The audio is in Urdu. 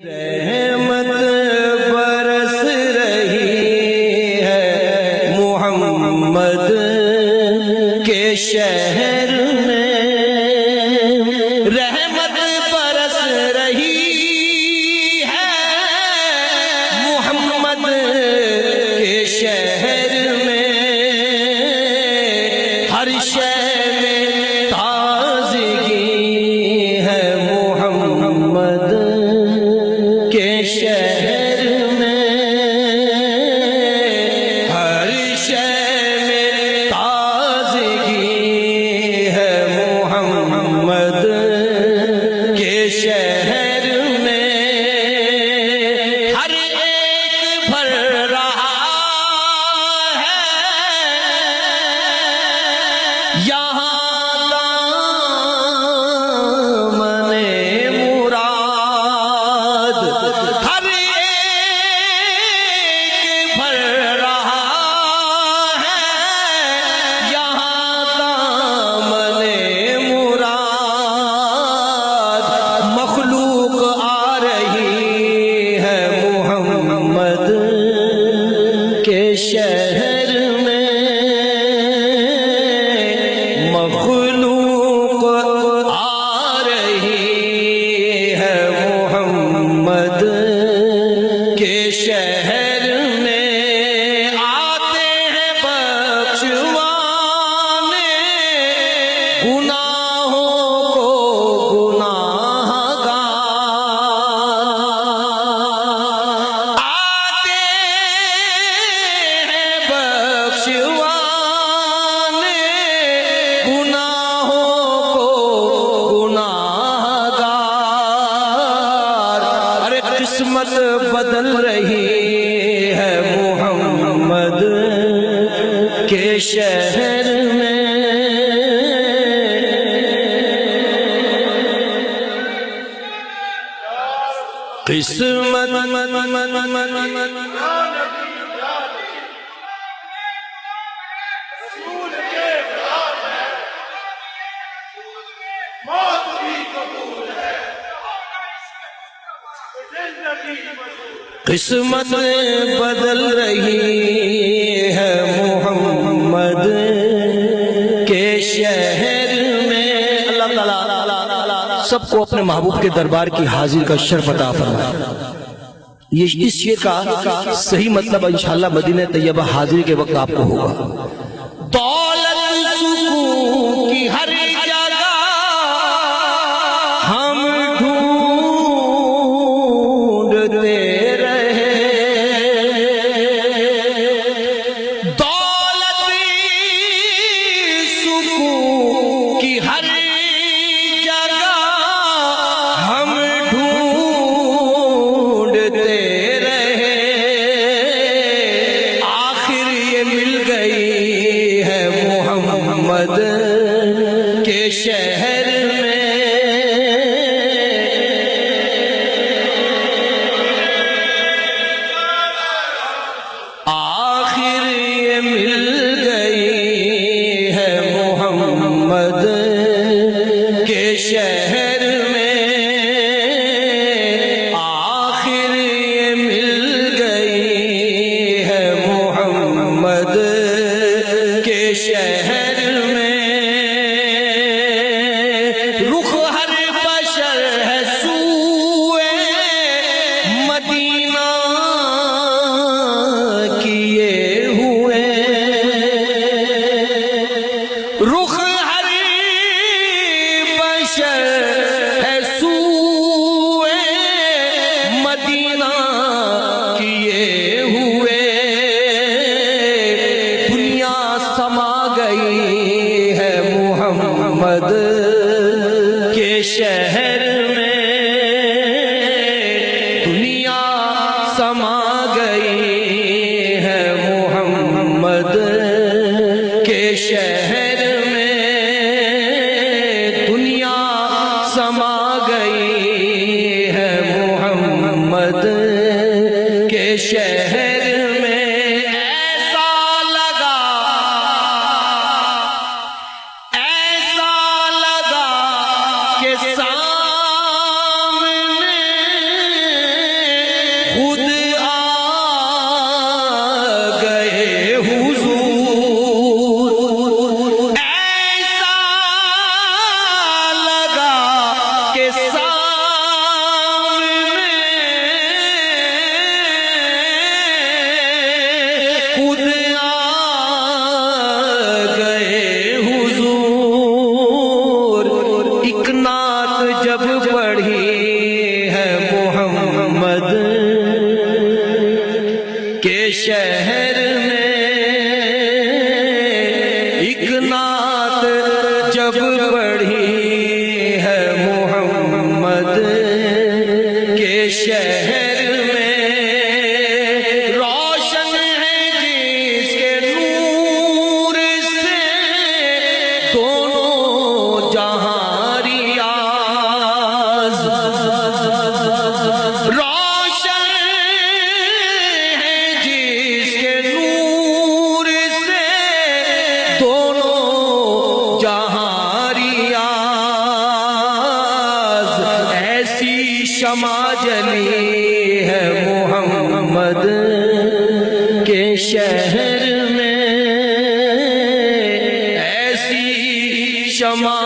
رحمت برس رہی ہے محمد کے شہر میں، رحمت برس رہی ہے محمد کے شہر میں، ہر شے میں تازگی ہے محمد کے شہر میں، ہر شے میں تازگی ہے محمد کے شہر میں، ہر ایک بھر رہا ہے یہاں شہر میں، مخلوق آ رہی ہے محمد کے شہر میں، آتے ہیں بخشوانے گناہوں کو گناہ گار، قسمت بدل رہی ہے محمد کے شہر میں، قسمت قسمت بدل رہی ہے محمد کے شہر میں۔ اللہ تعالیٰ سب کو اپنے محبوب کے دربار کی حاضر کا شرف عطا فرمائے۔ یہ اس شعر کا صحیح مطلب انشاءاللہ مدینہ طیبہ حاضری کے وقت آپ کو ہوگا۔ دولت سکون کی ہر جگہ ہم ڈھونڈتے کے شہر میں، آخر یہ مل گئی ہے محمد کے شہر میں، آخر یہ مل گئی ہے محمد کے شہر میں، رخ ہر بشر ہے سوئے مدینہ کیے ہوئے، دنیا سما گئی ہے محمد کے شہر میں، دنیا سما گئی ہے محمد کے شہر میں، دنیا سما گئی ہے محمد کے شہر میں، ایسا لگا کہ سامنے شہر میں ایک نعت جب پڑھی ہے محمد کے شہر میں، روشن ہے جس کے نور سے دونوں جہاں ریاض، روشن ہے جس کے نور سے دونوں جہاں ریاض، ایسی شمع جلی ہے محمد کے شہر میں، ایسی شمع